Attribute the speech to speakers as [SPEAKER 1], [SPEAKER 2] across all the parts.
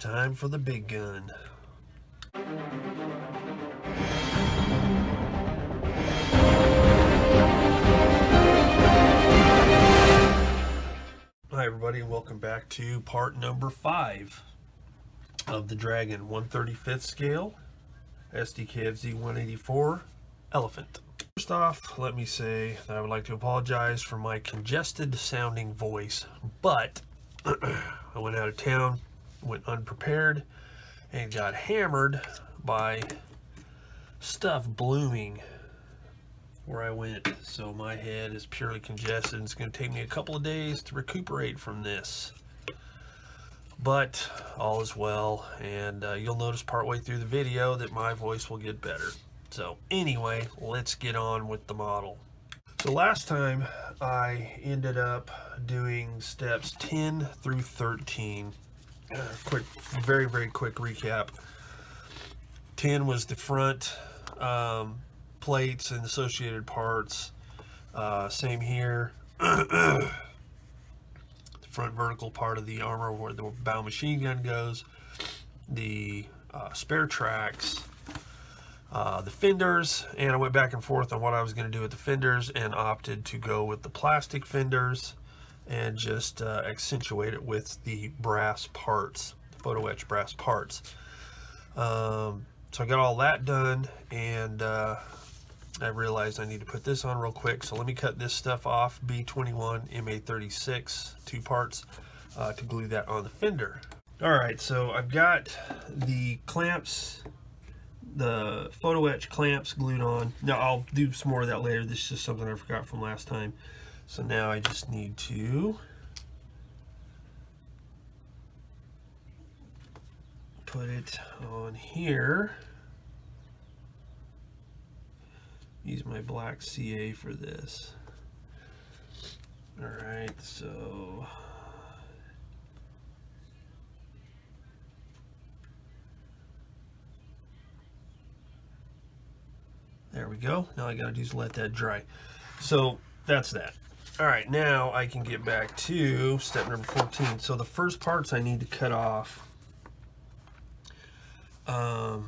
[SPEAKER 1] Time for the big gun. Hi everybody, welcome back to part number 5 of the Dragon 1/35 scale SdKfz184 Elefant. First off, let me say that I would like to apologize for my congested sounding voice, but I went out of town, went unprepared, and got hammered by stuff blooming where I went. So my head is purely congested, and it's going to take me a couple of days to recuperate from this. But all is well, and you'll notice partway through the video that my voice will get better. So anyway, let's get on with the model. So last time I ended up doing steps 10 through 13. Very quick recap. 10 was the front plates and associated parts. Same here. The front vertical part of the armor where the bow machine gun goes. The spare tracks. The fenders, and I went back and forth on what I was going to do with the fenders and opted to go with the plastic fenders and just accentuate it with the brass parts, photo etch brass parts. So I got all that done, and I realized I need to put this on real quick, so let me cut this stuff off, B21 MA36 2 parts, to glue that on the fender. Alright, so I've got the clamps, the photo etch clamps glued on. Now I'll do some more of that later. This is just something I forgot from last time. So now I just need to put it on here. Use my black CA for this. Alright, so there we go. Now I gotta do is let that dry. So that's that. Alright, now I can get back to step number 14. So the first parts I need to cut off, I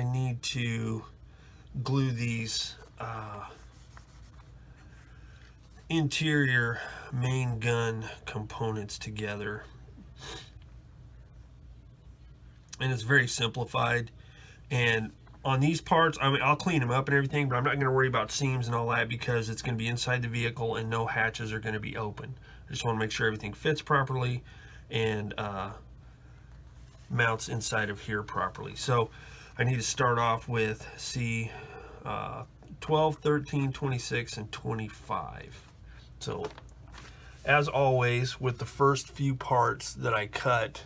[SPEAKER 1] need to glue these interior main gun components together. And it's very simplified, and on these parts, I mean, I'll clean them up and everything, but I'm not going to worry about seams and all that because it's going to be inside the vehicle and no hatches are going to be open. I just want to make sure everything fits properly and mounts inside of here properly. So I need to start off with C 12, 13, 26, and 25. So as always, with the first few parts that I cut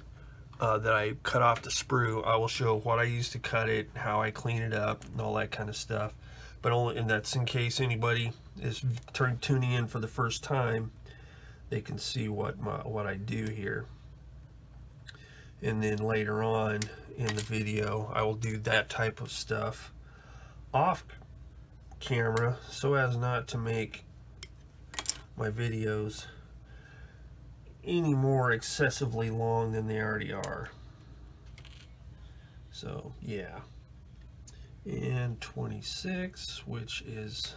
[SPEAKER 1] off the sprue, I will show what I use to cut it, how I clean it up, and all that kind of stuff. But only, and that's in case anybody is tuning in for the first time, they can see what I do here. And then later on in the video, I will do that type of stuff off camera so as not to make my videos any more excessively long than they already are. So yeah, and 26, which is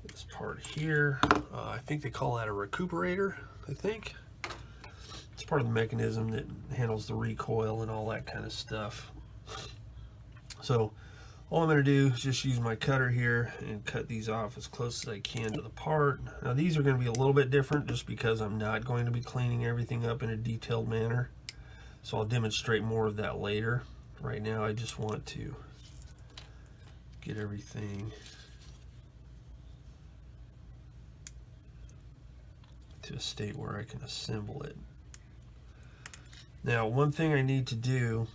[SPEAKER 1] this part here, I think they call that a recuperator. I think it's part of the mechanism that handles the recoil and all that kind of stuff. So all I'm going to do is just use my cutter here and cut these off as close as I can to the part. Now these are going to be a little bit different just because I'm not going to be cleaning everything up in a detailed manner. So I'll demonstrate more of that later. Right now I just want to get everything to a state where I can assemble it. Now one thing I need to do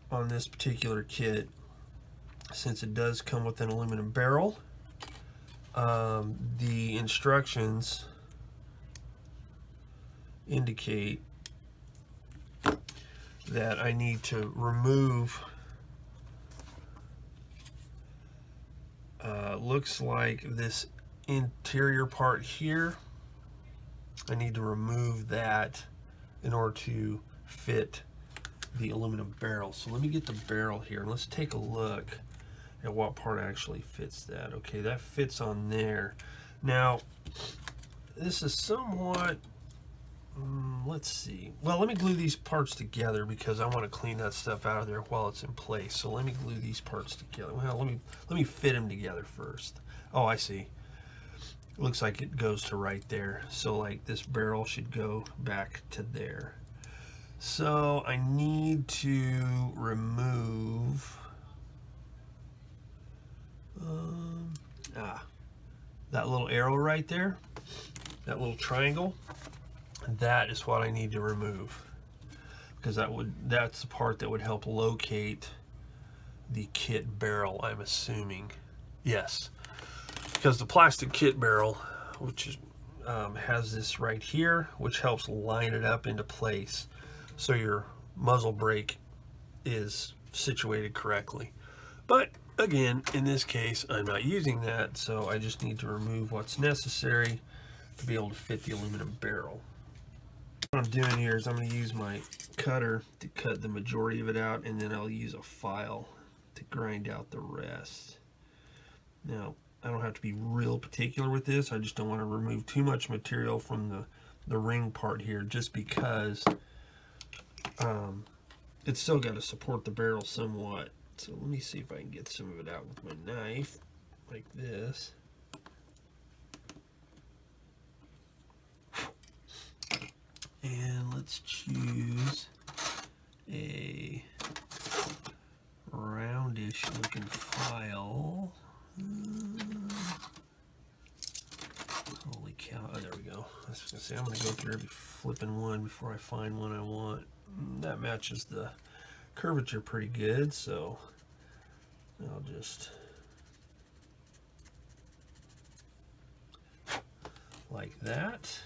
[SPEAKER 1] on this particular kit, since it does come with an aluminum barrel, the instructions indicate that I need to remove, looks like this interior part here, I need to remove that in order to fit the aluminum barrel. So let me get the barrel here and let's take a look at what part actually fits that. Okay, that fits on there. Now, this is somewhat, let's see. Well, let me glue these parts together because I want to clean that stuff out of there while it's in place. So let me glue these parts together. Well, let me fit them together first. Oh, I see. It looks like it goes to right there. So like this barrel should go back to there. So I need to remove that little arrow right there, that little triangle. That is what I need to remove because that's the part that would help locate the kit barrel, I'm assuming. Yes, because the plastic kit barrel, which is, has this right here, which helps line it up into place so your muzzle brake is situated correctly. But again, in this case, I'm not using that, so I just need to remove what's necessary to be able to fit the aluminum barrel. What I'm doing here is I'm going to use my cutter to cut the majority of it out, and then I'll use a file to grind out the rest. Now, I don't have to be real particular with this. I just don't want to remove too much material from the ring part here, just because it's still got to support the barrel somewhat. So let me see if I can get some of it out with my knife, like this. And let's choose a roundish looking file. Holy cow, oh, there we go. I was gonna say, I'm gonna go through every flipping one before I find one I want. That matches the curvature pretty good, so I'll just like that.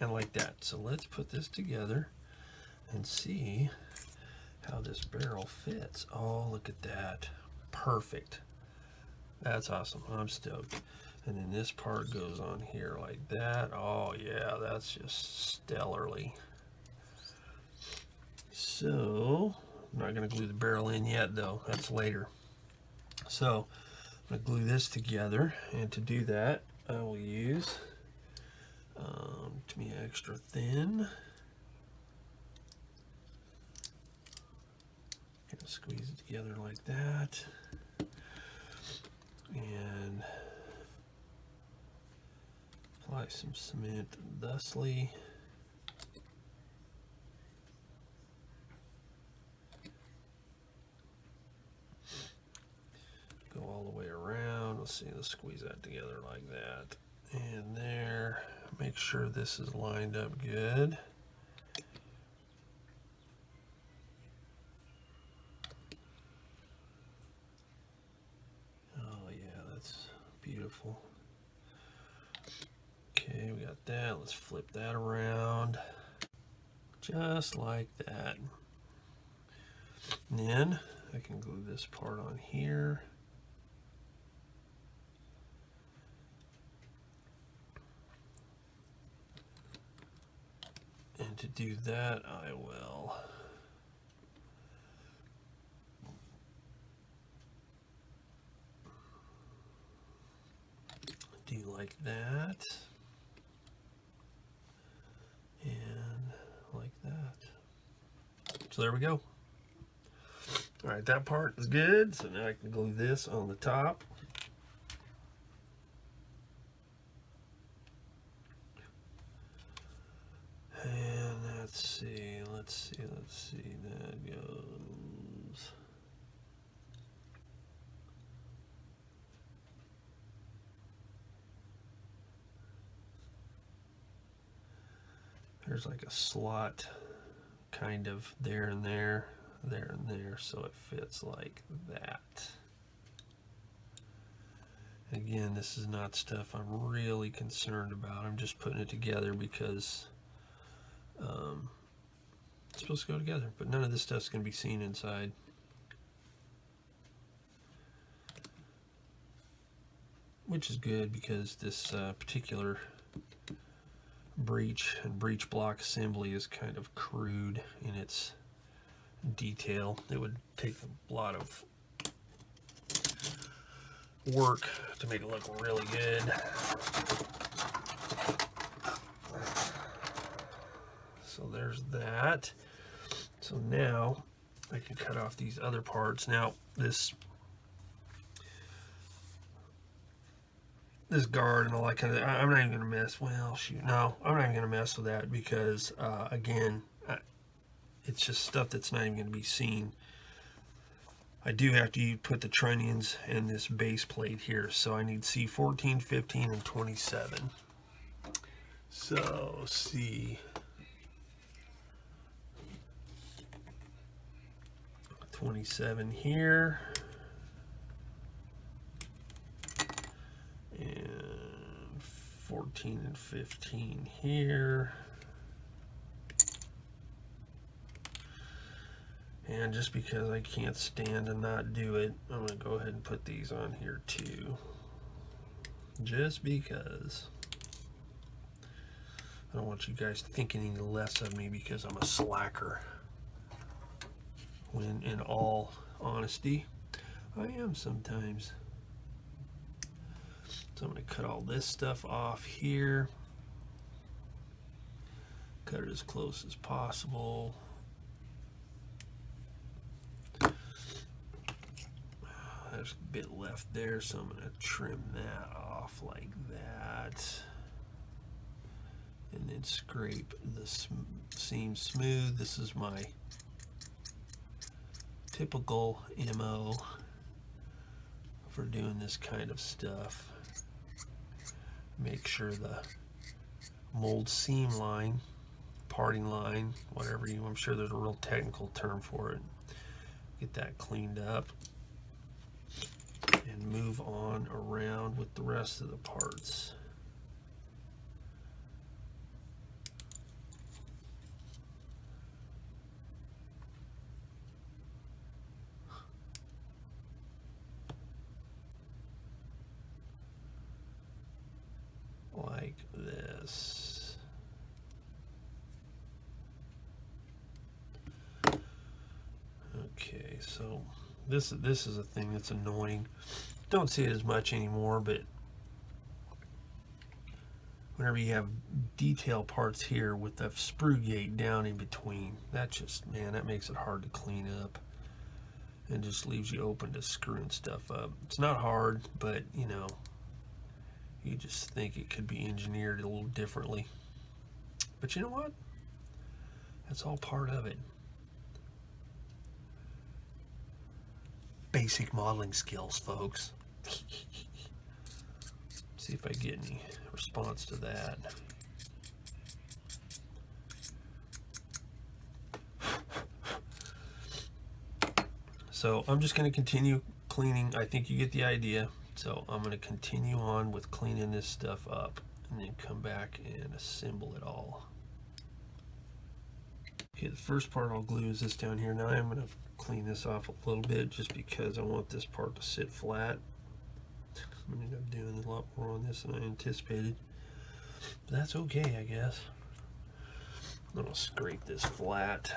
[SPEAKER 1] And like that. So let's put this together and see how this barrel fits. Oh, look at that. Perfect. That's awesome. I'm stoked. And then this part goes on here like that. Oh yeah, that's just stellarly. So I'm not going to glue the barrel in yet though. That's later. So I'm going to glue this together, and to do that I will use to be extra thin. Gonna squeeze it together like that, and apply some cement thusly. Go all the way around. Let's see, let's squeeze that together like that. And there, make sure this is lined up good. Oh yeah, that's beautiful. Okay, we got that. Let's flip that around. Just like that. And then I can glue this part on here. And to do that, I will do like that, and like that. So there we go. All right, that part is good. So now I can glue this on the top. And let's see. That goes. There's like a slot kind of there and there, so it fits like that. Again, this is not stuff I'm really concerned about. I'm just putting it together because supposed to go together, but none of this stuff's going to be seen inside. Which is good because this particular breech and breech block assembly is kind of crude in its detail. It would take a lot of work to make it look really good. So there's that. So now I can cut off these other parts. Now this guard and all that kind of, I'm not even going to mess, well, shoot, no, I'm not even going to mess with that because, again, it's just stuff that's not even going to be seen. I do have to put the trunnions and this base plate here, so I need C14, 15, and 27. So, C 27 here. And 14 and 15 here. And just because I can't stand to not do it, I'm going to go ahead and put these on here too. Just because. I don't want you guys thinking any less of me because I'm a slacker. When in all honesty, I am sometimes. So I'm going to cut all this stuff off here. Cut it as close as possible. There's a bit left there, so I'm going to trim that off like that. And then scrape the seam smooth. This is my typical MO for doing this kind of stuff. Make sure the mold seam line, parting line, whatever you, I'm sure there's a real technical term for it. Get that cleaned up and move on around with the rest of the parts. Like this. Okay, so this is a thing that's annoying. Don't see it as much anymore, but whenever you have detail parts here with the sprue gate down in between, that just, man, that makes it hard to clean up and just leaves you open to screwing stuff up. It's not hard, but you know, you just think it could be engineered a little differently. But you know what? That's all part of it. Basic modeling skills, folks. See if I get any response to that. So I'm just going to continue cleaning. I think you get the idea. So I'm going to continue on with cleaning this stuff up and then come back and assemble it all. Okay, the first part I'll glue is this down here. Now I'm going to clean this off a little bit just because I want this part to sit flat. I'm going to end up doing a lot more on this than I anticipated. But that's okay, I guess. I'm going to scrape this flat.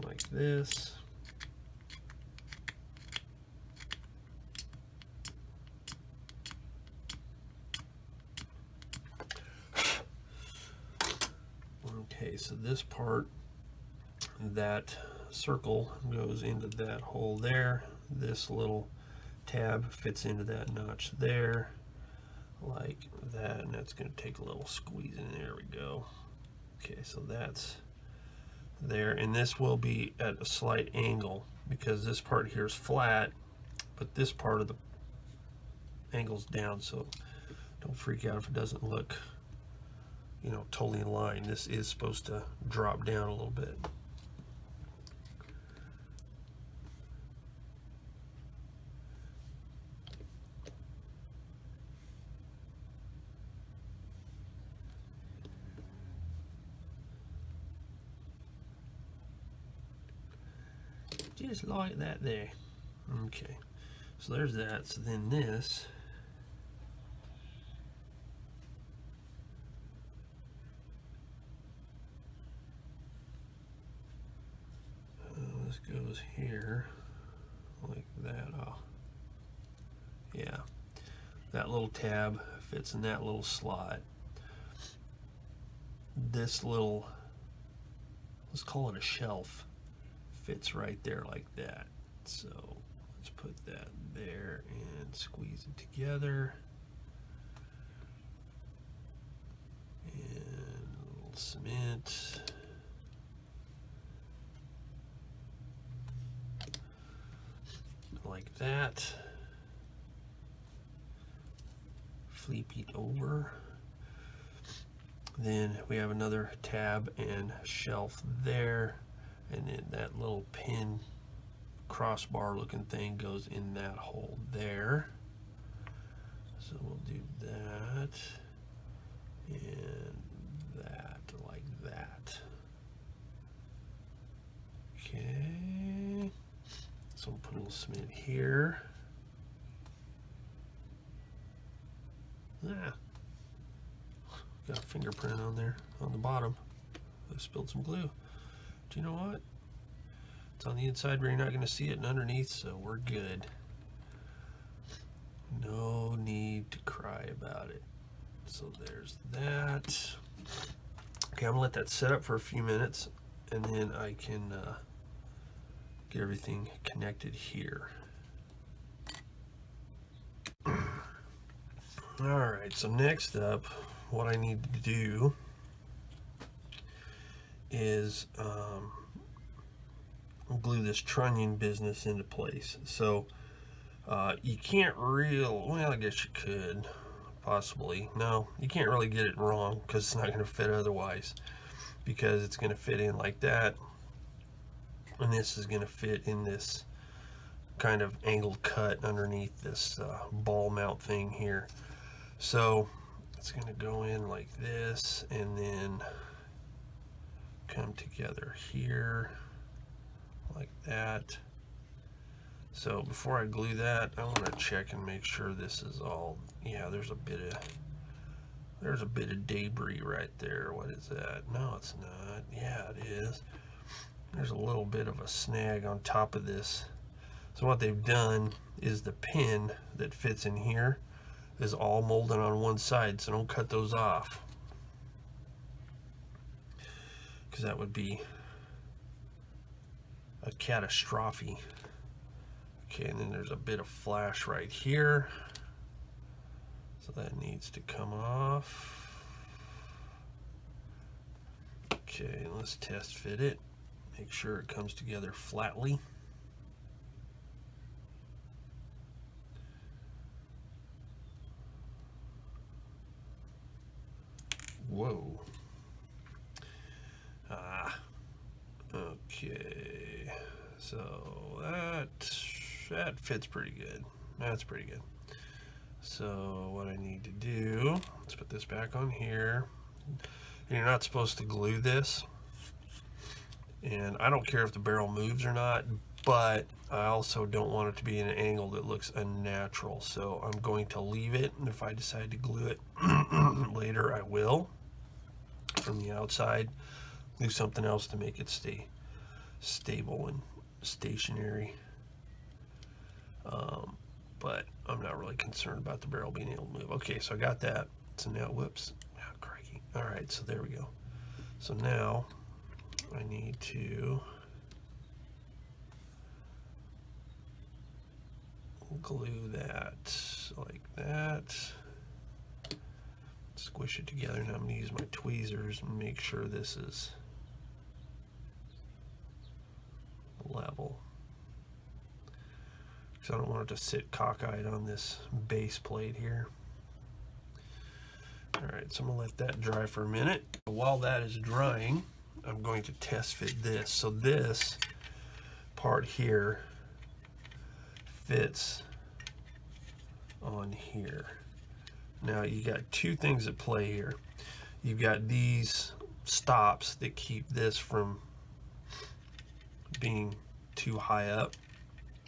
[SPEAKER 1] Like this. Okay, so this part, that circle goes into that hole there. This little tab fits into that notch there, like that, and that's going to take a little squeezing. There we go. Okay, so that's there, and this will be at a slight angle because this part here is flat, but this part of the angle's down, so don't freak out if it doesn't look, you know, totally in line. This is supposed to drop down a little bit. Just like that there. Okay, so there's that. So then this, this goes here like that. Oh, yeah, that little tab fits in that little slot. This little, let's call it a shelf, fits right there like that. So let's put that there and squeeze it together. And a little cement. Like that. Flip it over. Then we have another tab and shelf there, and then that little pin crossbar looking thing goes in that hole there. So we'll do that and that, like that. Okay, so we'll put a little cement here. Got a fingerprint on there on the bottom. I spilled some glue. Do you know what? It's on the inside where you're not going to see it, and underneath, so we're good. No need to cry about it. So there's that. Okay, I'm gonna let that set up for a few minutes, and then I can get everything connected here. All right, so next up, what I need to do is glue this trunnion business into place. So you can't well, I guess you could, possibly. No, you can't really get it wrong because it's not going to fit otherwise, because it's going to fit in like that, and this is going to fit in this kind of angled cut underneath this ball mount thing here. So it's going to go in like this and then come together here like that. So before I glue that, I want to check and make sure this is all, yeah, there's a bit of debris right there. What is that? No, it's not. Yeah, it is. There's a little bit of a snag on top of this. So what they've done is the pin that fits in here is all molded on one side, so don't cut those off, because that would be a catastrophe. Okay, and then there's a bit of flash right here, so that needs to come off. Okay, let's test fit it, make sure it comes together flatly. Whoa. Okay, so that fits pretty good. That's pretty good. So what I need to do, let's put this back on here. You're not supposed to glue this, and I don't care if the barrel moves or not, but I also don't want it to be in an angle that looks unnatural, so I'm going to leave it, and if I decide to glue it later, I will. From the outside, do something else to make it stay stable and stationary, but I'm not really concerned about the barrel being able to move. Okay, so I got that. So now, whoops, oh, crikey. All right, so there we go. So now I need to glue that like that. Squish it together. Now I'm going to use my tweezers and make sure this is level, because I don't want it to sit cockeyed on this base plate here. Alright, so I'm going to let that dry for a minute. While that is drying, I'm going to test fit this. So this part here fits on here. Now you got two things at play here. You've got these stops that keep this from being too high up.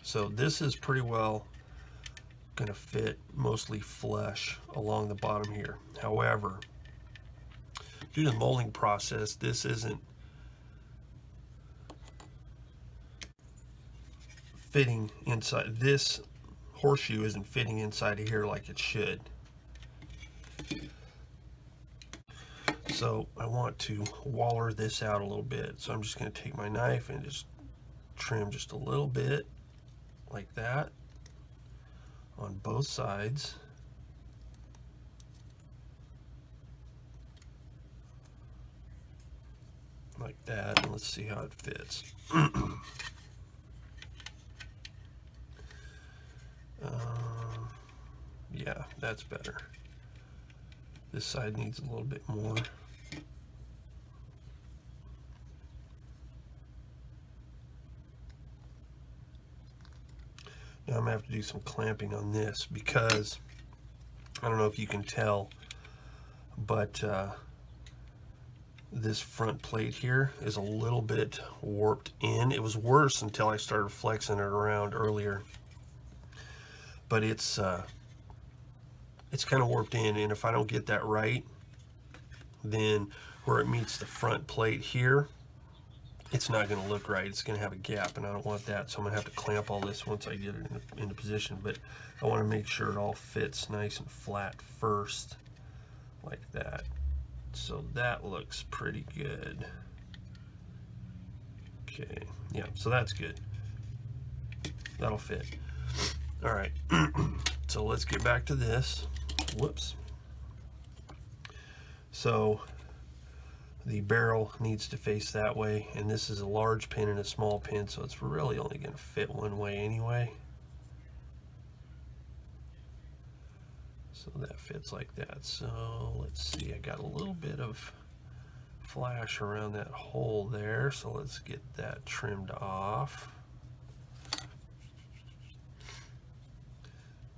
[SPEAKER 1] So this is pretty well going to fit mostly flush along the bottom here. However, due to the molding process, this isn't fitting inside. This horseshoe isn't fitting inside of here like it should. So I want to waller this out a little bit. So I'm just going to take my knife and just trim just a little bit like that on both sides. Like that, and let's see how it fits. Yeah, that's better. This side needs a little bit more. Now I'm gonna have to do some clamping on this because I don't know if you can tell, but this front plate here is a little bit warped in. It was worse until I started flexing it around earlier, but it's kind of warped in, and if I don't get that right, then where it meets the front plate here, it's not going to look right. It's going to have a gap, and I don't want that, so I'm going to have to clamp all this once I get it into position. But I want to make sure it all fits nice and flat first, like that. So that looks pretty good. Okay, yeah, so that's good. That'll fit. All right, so let's get back to this. Whoops. So the barrel needs to face that way, and this is a large pin and a small pin, so it's really only going to fit one way anyway. So that fits like that. So let's see, I got a little bit of flash around that hole there, so let's get that trimmed off.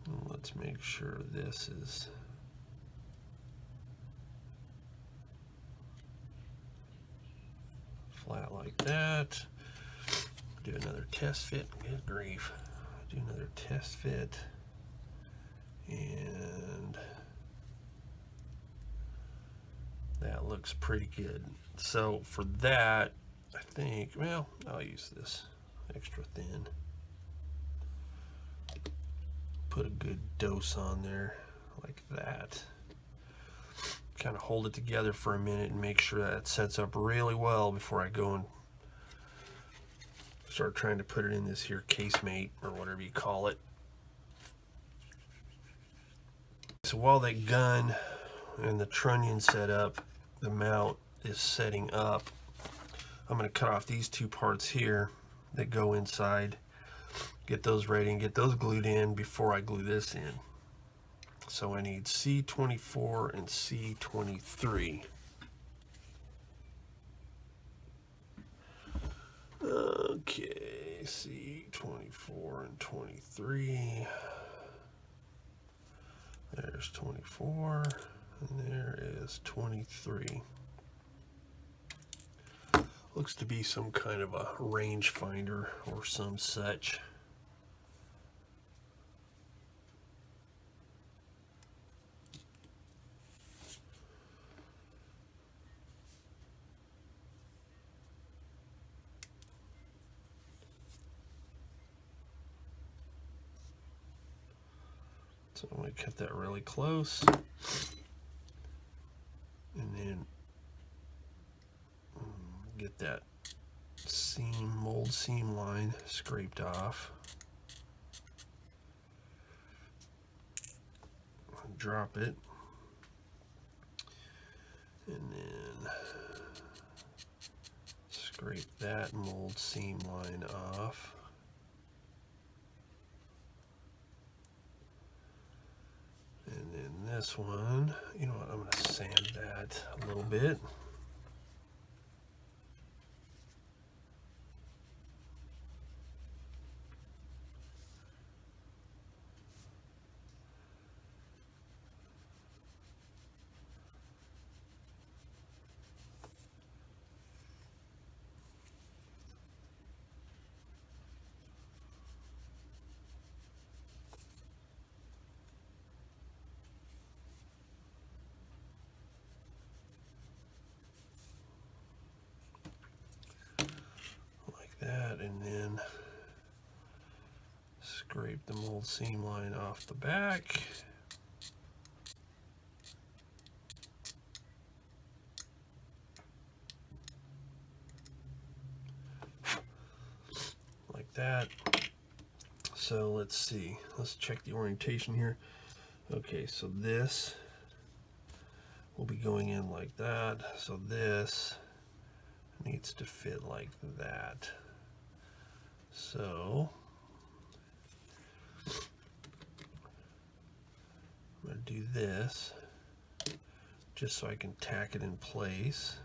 [SPEAKER 1] And let's make sure this is flat like that. Do another test fit. Good grief. Do another test fit. And that looks pretty good. So for that, I think, well, I'll use this extra thin. Put a good dose on there like that. Kind of hold it together for a minute and make sure that it sets up really well before I go and start trying to put it in this here casemate or whatever you call it. So while that gun and the trunnion set up, the mount is setting up, I'm going to cut off these two parts here that go inside, get those ready and get those glued in before I glue this in. So I need C24 and C23. Okay, C24 and 23. There's 24, and there is 23. Looks to be some kind of a range finder or some such. So I'm going to cut that really close, and then get that seam, mold seam line scraped off. Drop it, and then scrape that mold seam line off. And then this one, you know what, I'm going to sand that a little bit. that, and then scrape the mold seam line off the back. Like that. So let's see, let's check the orientation here. Okay, so this will be going in like that. So this needs to fit like that. So I'm going to do this just so I can tack it in place.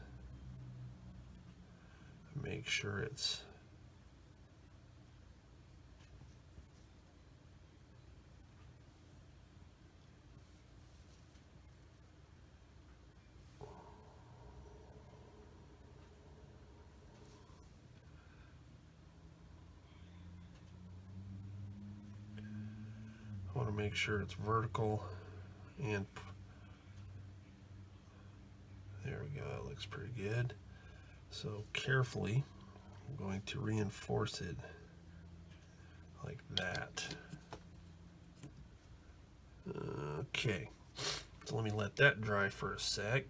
[SPEAKER 1] Make sure it's I want to make sure it's vertical, and there we go, that looks pretty good. So carefully I'm going to reinforce it like that. Okay, so let me let that dry for a sec.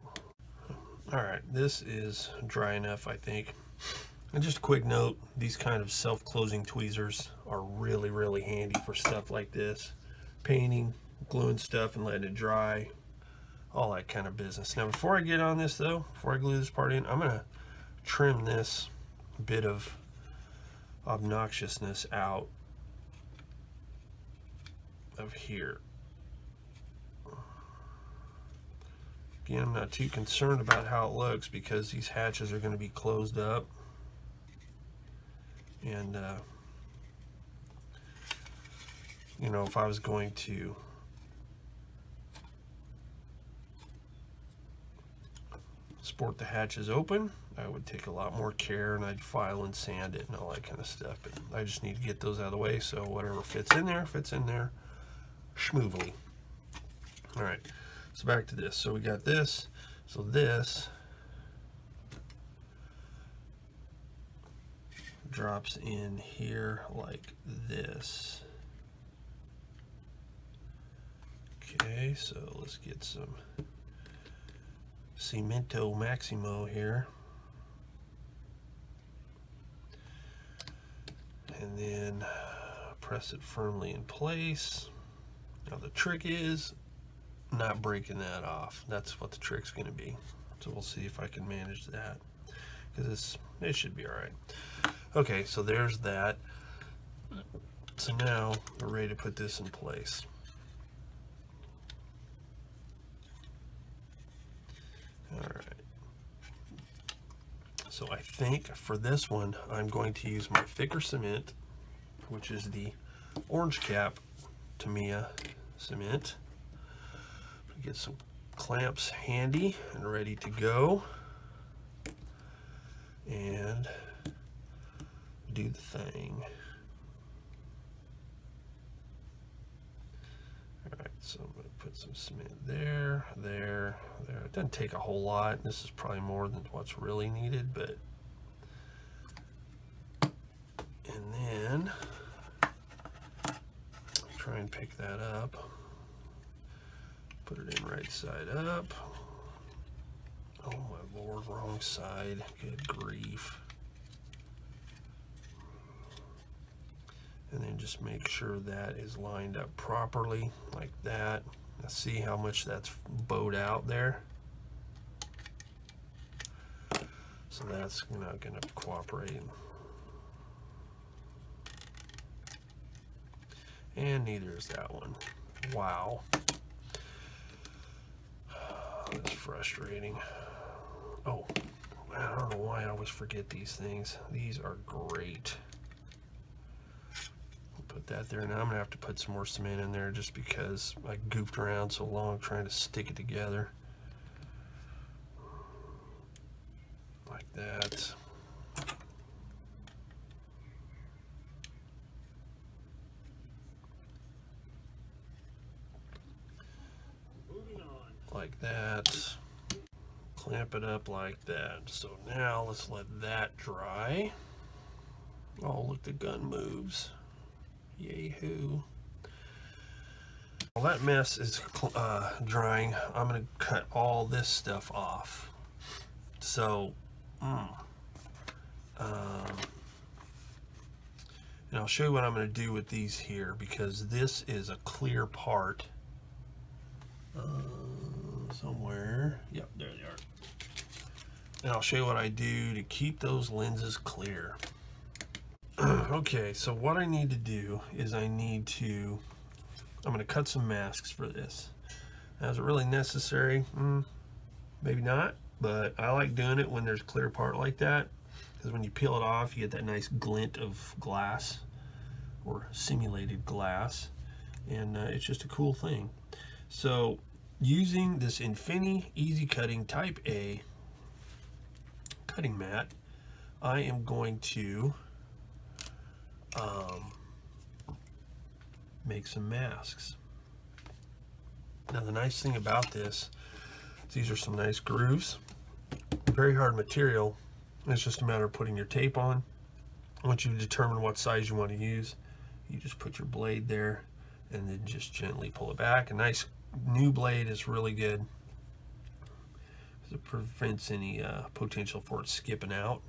[SPEAKER 1] Alright, this is dry enough, I think. And just a quick note, these kind of self-closing tweezers are really handy for stuff like this. Painting, gluing stuff and letting it dry, all that kind of business. Now before I get on this though, before I glue this part in, I'm going to trim this bit of obnoxiousness out of here. Again, I'm not too concerned about how it looks because these hatches are going to be closed up. And you know, if I was going to sport the hatches open, I would take a lot more care and I'd file and sand it and all that kind of stuff. But I just need to get those out of the way, so whatever fits in there schmoovely. All right, so back to this. So we got this. So this drops in here like this. Okay, so let's get some Cemento Maximo here. And then press it firmly in place. Now the trick is not breaking that off. That's what the trick's going to be. So we'll see if I can manage that, because it should be all right. Okay, so there's that. So now we're ready to put this in place. All right. So I think for this one, I'm going to use my thicker cement, which is the Orange Cap Tamiya cement. Get some clamps handy and ready to go, and do the thing. All right, so I'm going to put some cement there. It doesn't take a whole lot. This is probably more than what's really needed, but and then try and pick that up. Put it in right side up. Oh my Lord, wrong side. Good grief. And then just make sure that is lined up properly, like that. Now see how much that's bowed out there? So that's not going to cooperate. And neither is that one. Wow. That's frustrating. Oh, I don't know why I always forget these things. These are great. Put that there. Now I'm gonna have to put some more cement in there just because I goofed around so long trying to stick it together. Like that. Like that. Clamp it up like that. So now let's let that dry. Oh, look, the gun moves. Yay-hoo. While that mess is drying, I'm going to cut all this stuff off. So, and I'll show you what I'm going to do with these here, because this is a clear part. Somewhere. Yep, there they are. And I'll show you what I do to keep those lenses clear. Okay, so what I need to do is I'm going to cut some masks for this. Now, is it really necessary? Maybe not, but I like doing it when there's a clear part like that, because when you peel it off, you get that nice glint of glass, or simulated glass, and it's just a cool thing. So, using this Infini Easy Cutting Type A cutting mat, I am going to make some masks. Now, the nice thing about this is these are some nice grooves. Very hard material. It's just a matter of putting your tape on. Once you determine what size you want to use, you just put your blade there and then just gently pull it back. A nice new blade is really good because it prevents any potential for it skipping out.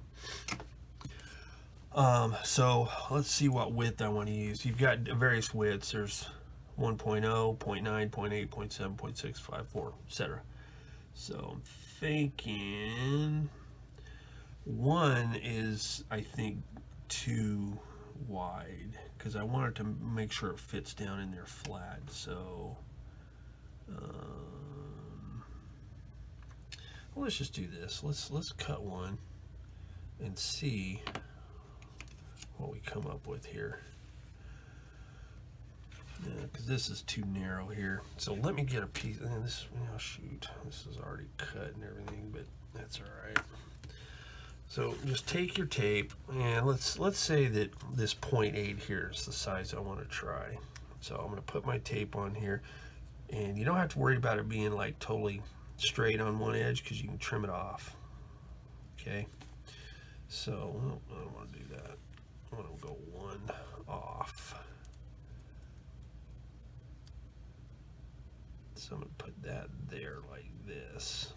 [SPEAKER 1] So let's see what width I want to use. You've got various widths. There's 1.0, 0.9, 0.8, 0.7, 0.6, 5, 4, etc. So I'm thinking 1 is, I think, too wide, because I want it to make sure it fits down in there flat. So well, let's just do this. Let's cut one and see what we come up with here. Because this is too narrow here. So let me get a piece. And this, oh shoot, this is already cut and everything, but that's all right. So just take your tape, and let's say that this 0.8 here is the size I want to try. So I'm going to put my tape on here, and you don't have to worry about it being like totally straight on one edge, because you can trim it off. Okay. So I don't want to do that. I want to go 1 off. So I'm going to put that there like this.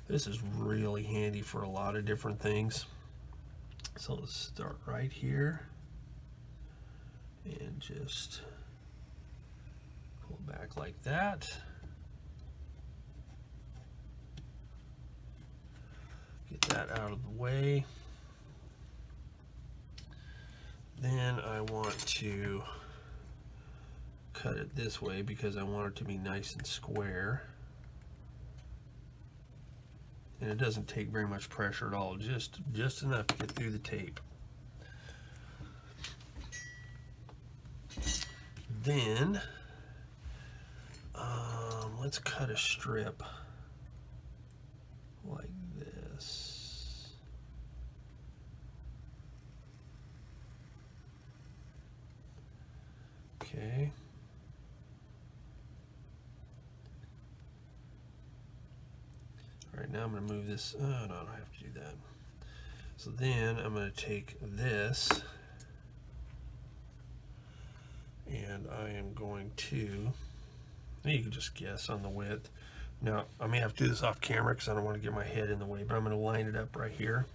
[SPEAKER 1] This is really handy for a lot of different things. So let's start right here and just pull back like that. Get that out of the way. Then I want to cut it this way because I want it to be nice and square. And it doesn't take very much pressure at all, just enough to get through the tape. Then let's cut a strip like this. Okay. All right, now I'm going to move this. Oh, no, I don't have to do that. So then I'm going to take this, and I am going to, you can just guess on the width. Now, I may have to do this off camera because I don't want to get my head in the way, but I'm going to line it up right here.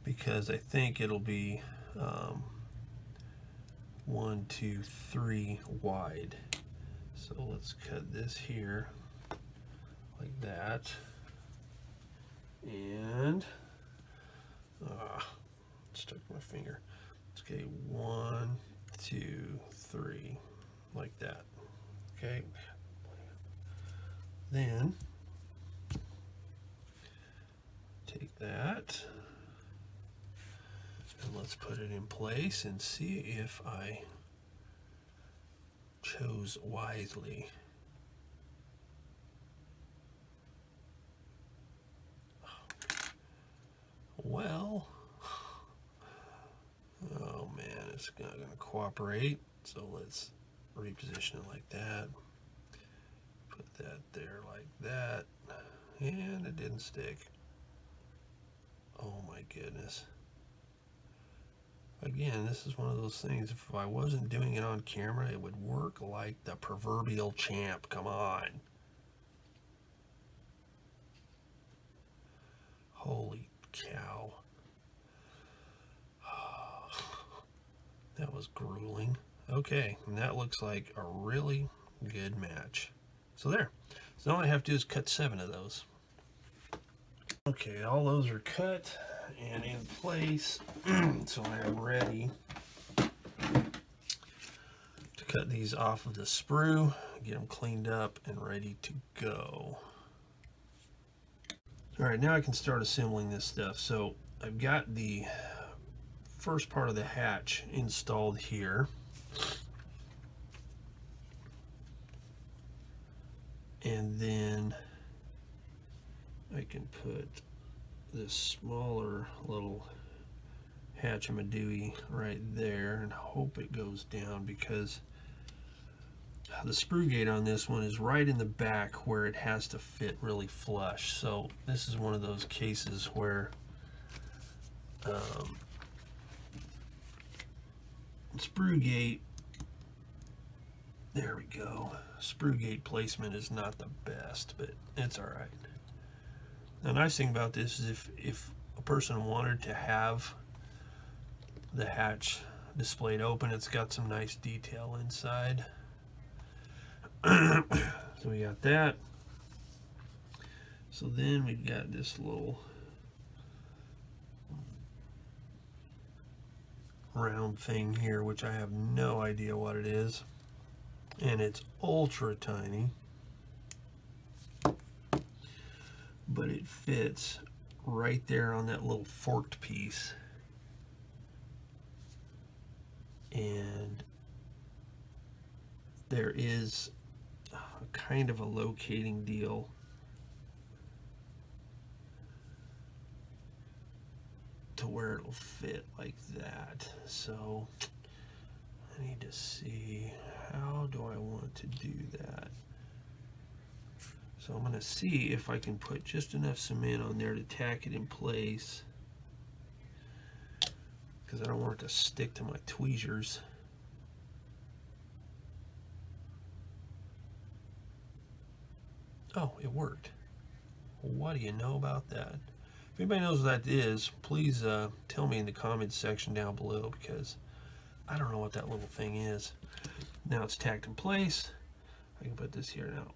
[SPEAKER 1] Because I think it'll be 1, 2, 3 wide. So let's cut this here like that, and stuck my finger. Okay, 1, 2, 3, like that. Okay. Then take that. And let's put it in place and see if I chose wisely. Well, oh man, it's not going to cooperate. So let's reposition it like that. Put that there like that. And it didn't stick. Oh my goodness. Again, this is one of those things, if I wasn't doing it on camera, it would work like the proverbial champ. Come on. Holy cow. That was grueling. Okay, and that looks like a really good match. So there. So all I have to do is cut 7 of those. Okay, all those are cut and in place. So I am ready to cut these off of the sprue, get them cleaned up and ready to go. All right, now I can start assembling this stuff. So I've got the first part of the hatch installed here. And then I can put this smaller little hatch-a-madooey right there and hope it goes down, because the sprue gate on this one is right in the back where it has to fit really flush. So this is one of those cases where sprue gate, there we go, sprue gate placement is not the best, but it's all right. The nice thing about this is if a person wanted to have the hatch displayed open, it's got some nice detail inside. So we got that. So then we've got this little round thing here, which I have no idea what it is, and it's ultra tiny, but it fits right there on that little forked piece. And there is a kind of a locating deal to where it'll fit like that. So I need to see, how do I want to do that? So I'm going to see if I can put just enough cement on there to tack it in place, because I don't want it to stick to my tweezers. Oh, it worked. What do you know about that? If anybody knows what that is, please tell me in the comments section down below, because I don't know what that little thing is. Now it's tacked in place. I can put this here now.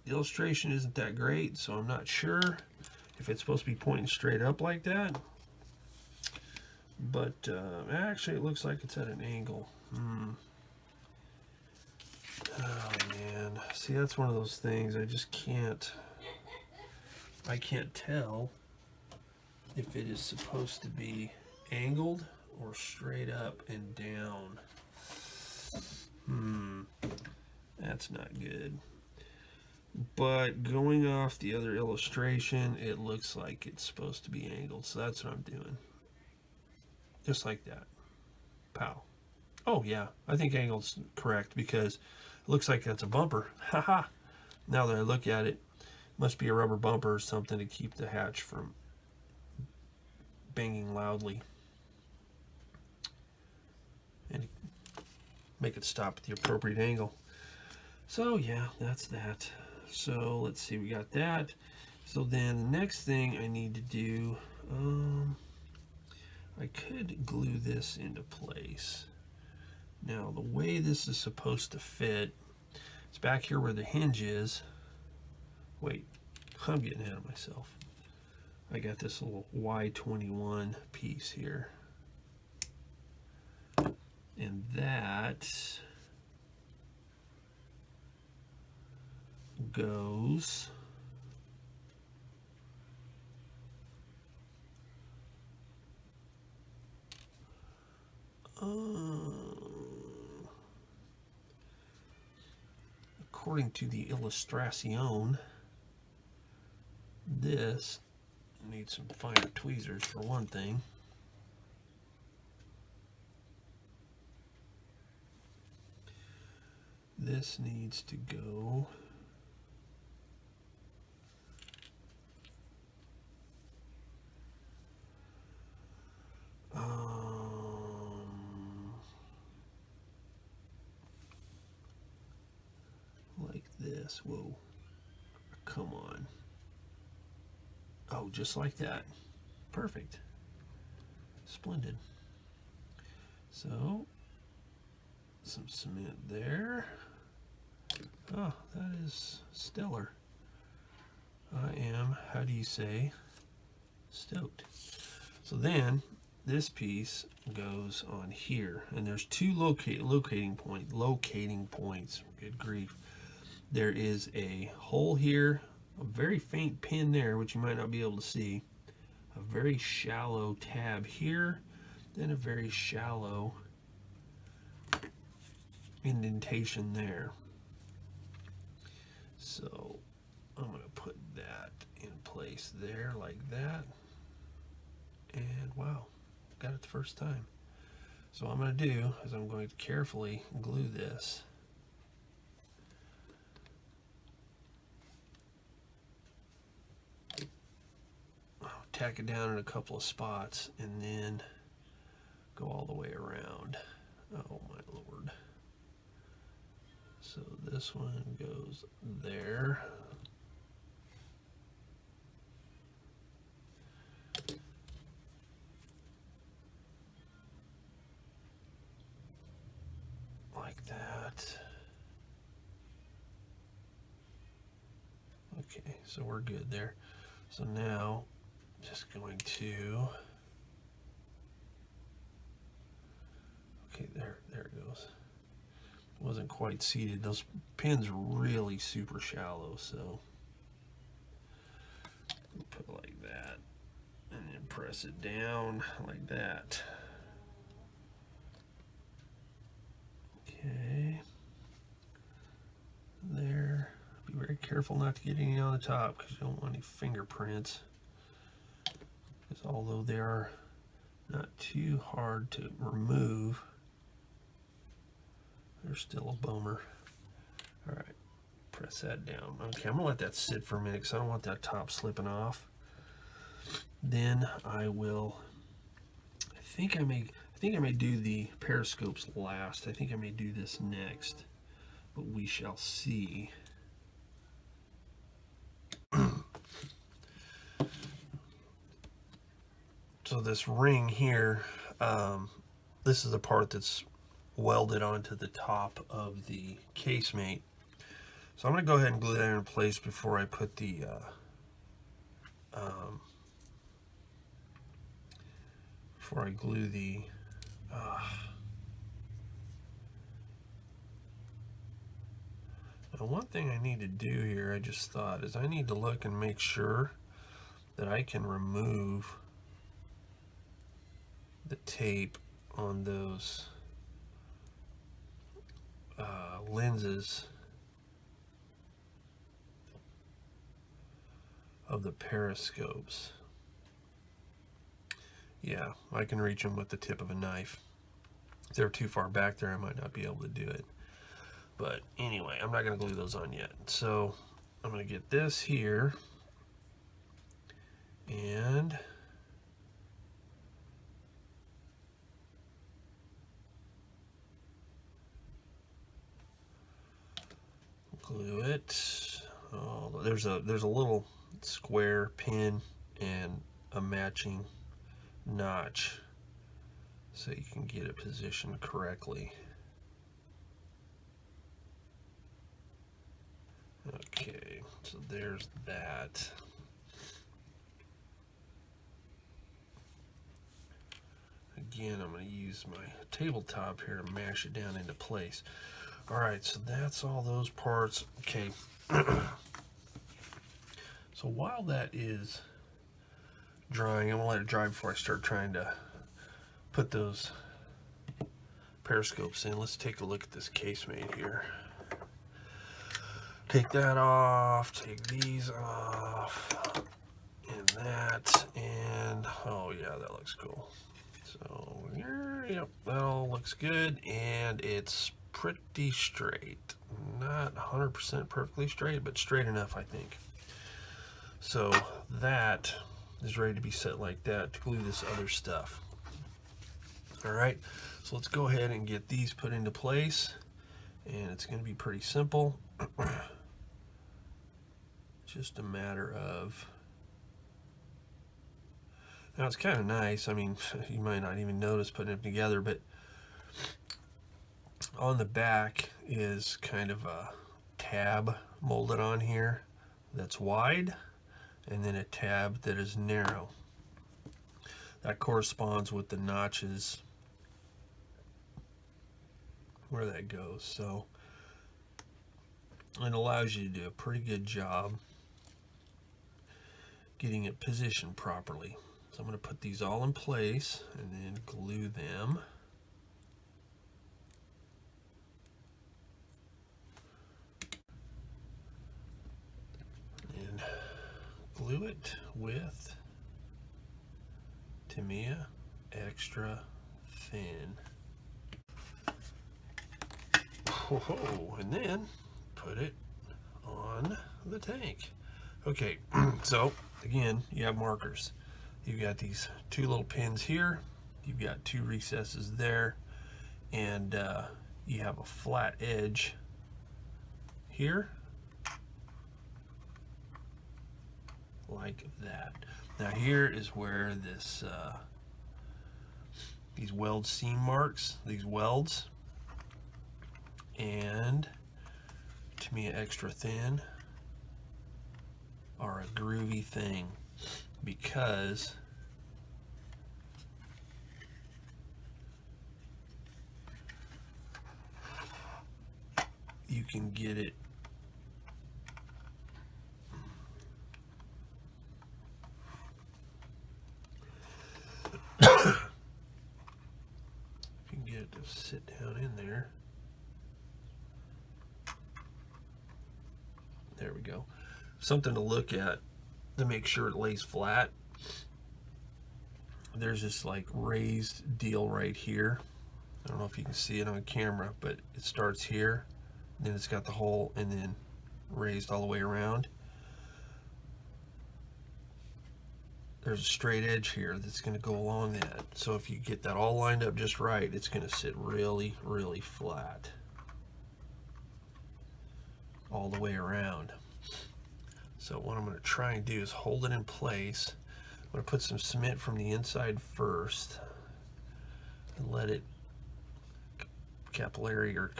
[SPEAKER 1] The illustration isn't that great, so I'm not sure if it's supposed to be pointing straight up like that. But actually it looks like it's at an angle. Oh man, see, that's one of those things I just can't, I can't tell if it is supposed to be angled or straight up and down. That's not good. But going off the other illustration, it looks like it's supposed to be angled, so that's what I'm doing. Just like that. Pow. Oh yeah, I think angled's correct, because it looks like that's a bumper. Haha. Now that I look at it, must be a rubber bumper or something to keep the hatch from banging loudly and make it stop at the appropriate angle. So yeah, that's that. So let's see, we got that. So then the next thing I need to do, I could glue this into place. Now the way this is supposed to fit, it's back here where the hinge is. Wait, I'm getting ahead of myself. I got this little Y21 piece here. And that goes according to the illustration, this needs some finer tweezers for one thing. This needs to go like this. Whoa, come on. Oh, just like that. Perfect. Splendid. So, some cement there. Oh, that is stellar. I am, how do you say, stoked. So then, this piece goes on here, and there's two locating points. Good grief. There is a hole here, a very faint pin there, which you might not be able to see, a very shallow tab here, then a very shallow indentation there. So I'm going to put that in place there like that, and wow, got it the first time. So what I'm going to do is I'm going to carefully glue this. Tack it down in a couple of spots and then go all the way around. Oh my lord. So this one goes there. Like that. Okay, so we're good there. So now just going to, okay, there it goes. Wasn't quite seated. Those pins are really super shallow, so put it like that and then press it down like that. Okay, there. Be very careful not to get any on the top because you don't want any fingerprints. Because although they are not too hard to remove, they're still a bummer. All right, press that down. Okay, I'm gonna let that sit for a minute because I don't want that top slipping off. Then I will. I think I may do the periscopes last. I think I may do this next, but we shall see. So this ring here, this is the part that's welded onto the top of the casemate. So I'm going to go ahead and glue that in place before I put the before I glue the now one thing I need to do here, I just thought, is I need to look and make sure that I can remove the tape on those lenses of the periscopes. Yeah, I can reach them with the tip of a knife. If they're too far back there, I might not be able to do it. But anyway, I'm not going to glue those on yet. So I'm going to get this here and glue it. Oh, there's a little square pin and a matching notch so you can get it positioned correctly. Okay, so there's that. Again, I'm going to use my tabletop here to mash it down into place. All right, so that's all those parts. Okay. So while that is drying, I'm going to let it dry before I start trying to put those periscopes in. Let's take a look at this casemate here. take that off, take these off, and that, and oh yeah, that looks cool. So, yep, that all looks good, and it's pretty straight. Not 100% perfectly straight, but straight enough, I think. So that is ready to be set like that to glue this other stuff. All right, so let's go ahead and get these put into place, and it's going to be pretty simple. Just a matter of, now it's kind of nice, I mean, you might not even notice putting it together, but on the back is kind of a tab molded on here that's wide, and then a tab that is narrow. That corresponds with the notches where that goes. So it allows you to do a pretty good job getting it positioned properly. So I'm going to put these all in place and then glue them. And glue it with Trunnion extra thin. Oh, and then put it on the tank. Okay, so again, you have markers. You've got these two little pins here, you've got two recesses there, and you have a flat edge here, like that. Now here is where this these weld seam marks, these welds, and Trunnion extra thin are a groovy thing, because you can get it to sit down in there. There we go. Something to look at to make sure it lays flat. There's this like raised deal right here. I don't know if you can see it on camera, but it starts here, then it's got the hole, and then raised all the way around. There's a straight edge here that's going to go along that. So if you get that all lined up just right, it's going to sit really, really flat all the way around. So what I'm going to try and do is hold it in place. I'm going to put some cement from the inside first and let it capillary or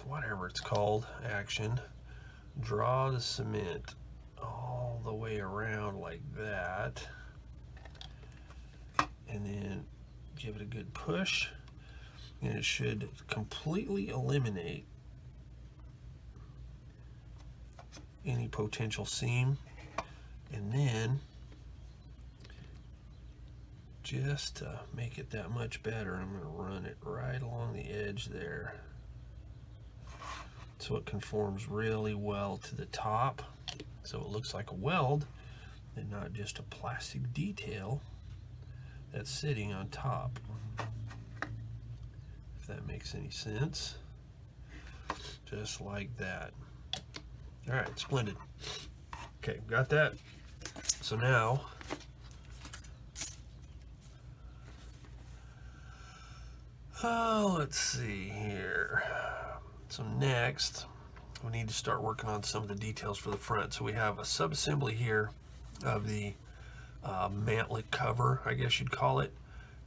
[SPEAKER 1] whatever it's called action. Draw the cement all the way around like that, and then give it a good push, and it should completely eliminate any potential seam. And then just to make it that much better, I'm going to run it right along the edge there so it conforms really well to the top, so it looks like a weld and not just a plastic detail that's sitting on top, if that makes any sense. Just like that. All right, splendid. Okay, got that. So now let's see here. So next, we need to start working on some of the details for the front. So we have a sub-assembly here of the mantlet cover, I guess you'd call it,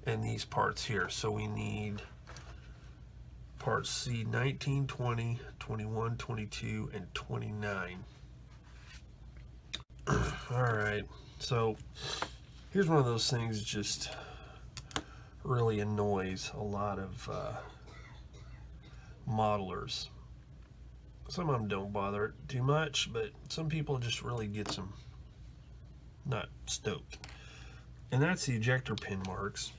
[SPEAKER 1] and these parts here. So we need parts C 19, 20, 21, 22, and 29. All right, so here's one of those things that just really annoys a lot of modelers. Some of them don't bother it too much, but some people just really get some not stoked. And that's the ejector pin marks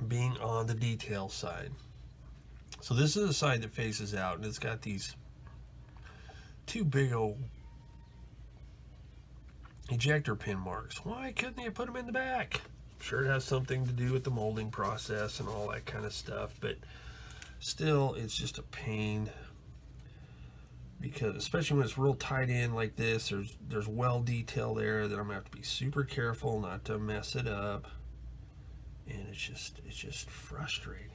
[SPEAKER 1] being on the detail side. So this is the side that faces out, and it's got these two big old ejector pin marks. Why couldn't you put them in the back? I'm sure it has something to do with the molding process and all that kind of stuff, but still, it's just a pain, because especially when it's real tight in like this, there's weld detail there that I'm gonna have to be super careful not to mess it up, and it's just frustrating.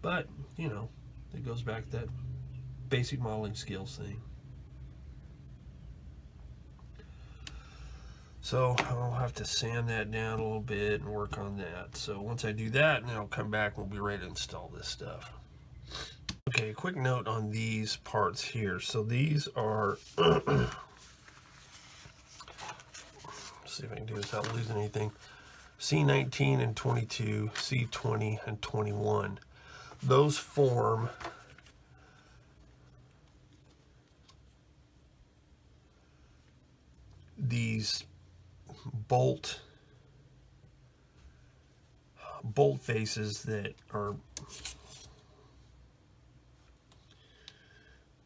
[SPEAKER 1] But you know, it goes back to that basic modeling skills thing. So I'll have to sand that down a little bit and work on that. So once I do that, then I'll come back and we'll be ready to install this stuff. Okay, a quick note on these parts here. So these are, let's see if I can do this without losing anything. C19 and 22, C20 and 21. Those form these bolt faces that are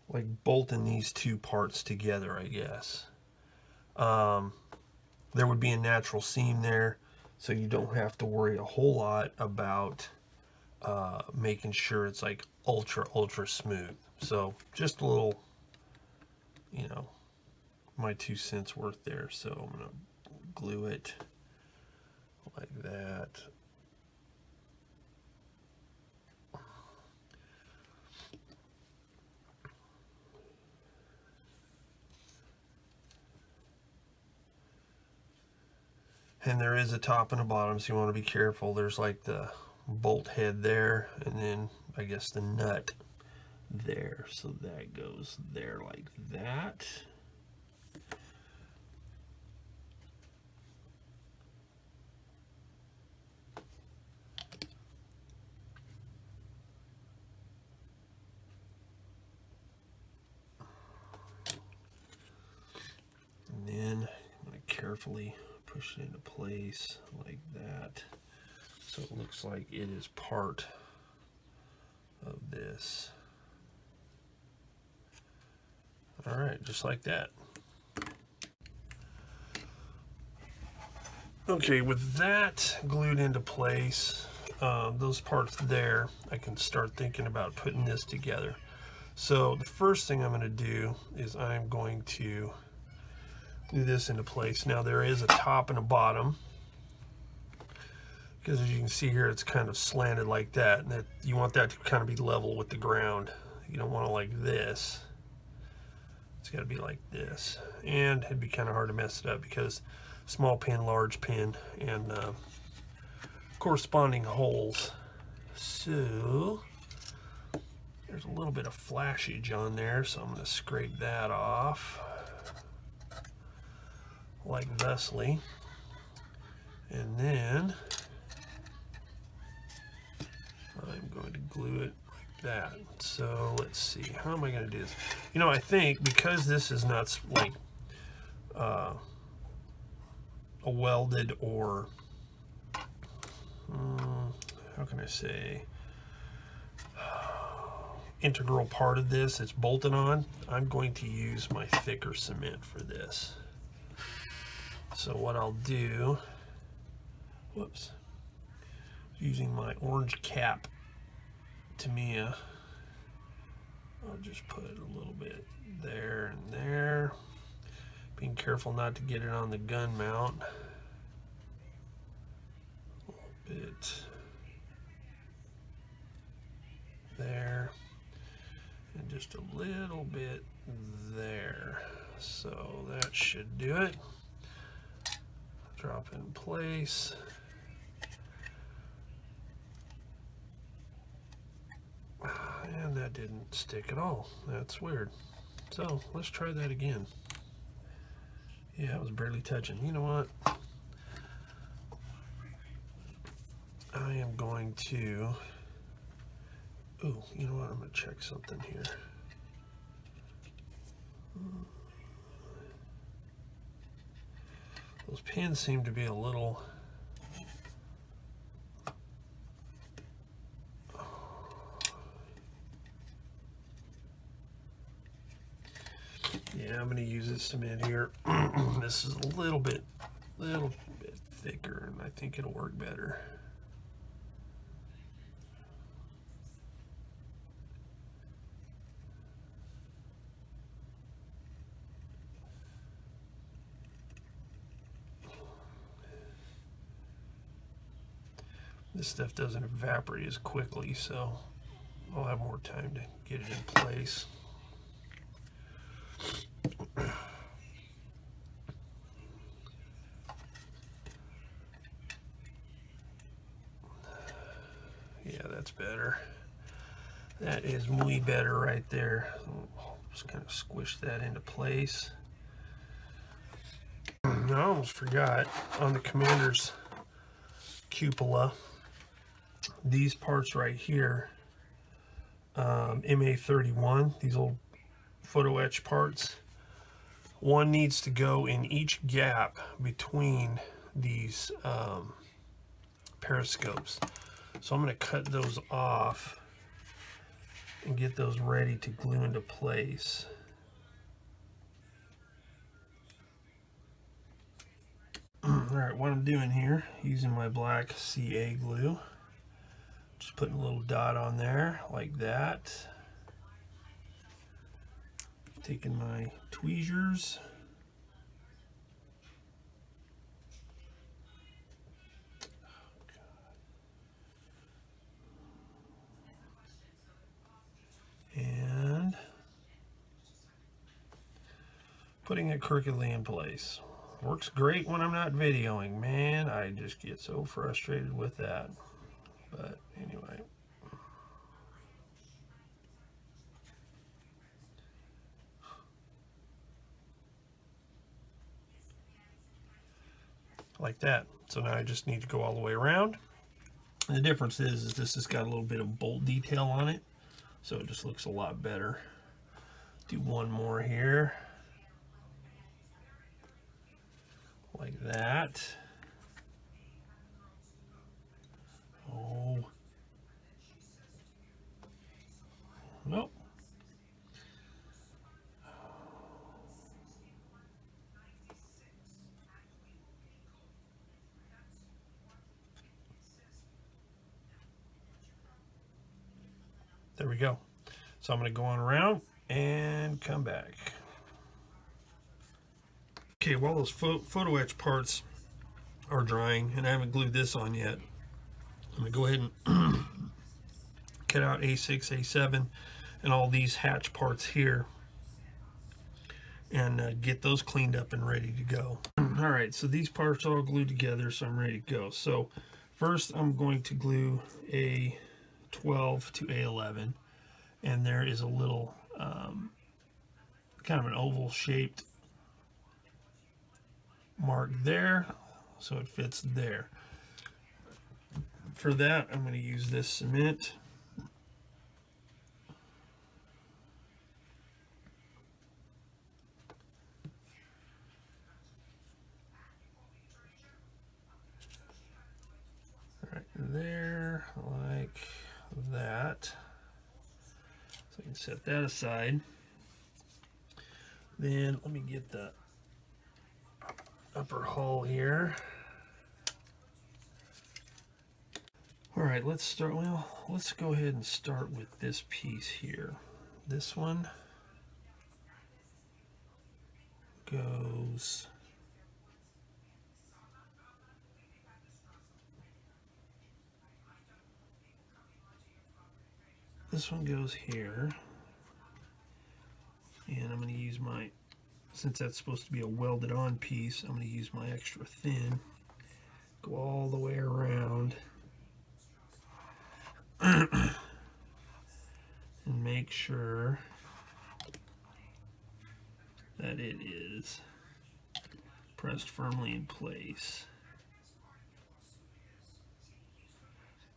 [SPEAKER 1] like bolting these two parts together, I guess. There would be a natural seam there, so you don't have to worry a whole lot about making sure it's like ultra smooth. So just a little, you know, my 2 cents worth there. So I'm gonna glue it like that. And there is a top and a bottom, so you want to be careful. There's like the bolt head there, and then I guess the nut there. So that goes there like that. And then I'm going to carefully push it into place like that, so it looks like it is part of this. All right, just like that. Okay, with that glued into place, those parts there, I can start thinking about putting this together. So the first thing I'm going to do is I'm going to glue this into place. Now there is a top and a bottom, because as you can see here, it's kind of slanted like that, and that you want that to kind of be level with the ground. You don't want it like this. It's got to be like this, and it'd be kind of hard to mess it up because small pin, large pin, and corresponding holes. So there's a little bit of flashage on there, so I'm going to scrape that off like thusly, and then I'm going to glue it like that. So let's see, how am I going to do this? You know, I think because this is not like a welded or how can I say, integral part of this, it's bolted on, I'm going to use my thicker cement for this. So what I'll do, whoops, using my orange cap Tamiya, I'll just put a little bit there and there, being careful not to get it on the gun mount. A little bit there, and just a little bit there. So that should do it. Drop in place. And that didn't stick at all. That's weird. So let's try that again. Yeah, it was barely touching. You know what? I am going to, oh, you know what? I'm going to check something here. Those pins seem to be a little, Yeah, I'm going to use this cement here. This is a little bit thicker, and I think it'll work better. This stuff doesn't evaporate as quickly, so I'll have more time to get it in place. Yeah, that's better. That is muy better right there. Just kind of squish that into place. I almost forgot, on the Commander's cupola, these parts right here, MA31, these little photo etch parts, one needs to go in each gap between these periscopes. So I'm going to cut those off and get those ready to glue into place. Alright, what I'm doing here, using my black CA glue, just putting a little dot on there like that. Taking my tweezers, and putting it crookedly in place. Works great when I'm not videoing. Man, I just get so frustrated with that. But anyway. Like that. So now I just need to go all the way around. And the difference is this has got a little bit of bolt detail on it, so it just looks a lot better. Do one more here. Like that. Oh. Nope. There we go. So I'm going to go on around and come back. Okay, while those photo etch parts are drying, and I haven't glued this on yet, I'm going to go ahead and cut out A6, A7, and all these hatch parts here, and get those cleaned up and ready to go. All right, so these parts are all glued together, so I'm ready to go. So first I'm going to glue A12 to A11, and there is a little kind of an oval shaped mark there, so it fits there. For that, I'm going to use this cement. Right there, like that. So I can set that aside. Then let me get the upper hull here. All right, let's start. Well, let's go ahead and start with this piece here. This one goes here, and I'm going to use my, since that's supposed to be a welded on piece, I'm going to use my extra thin, go all the way around, and make sure that it is pressed firmly in place,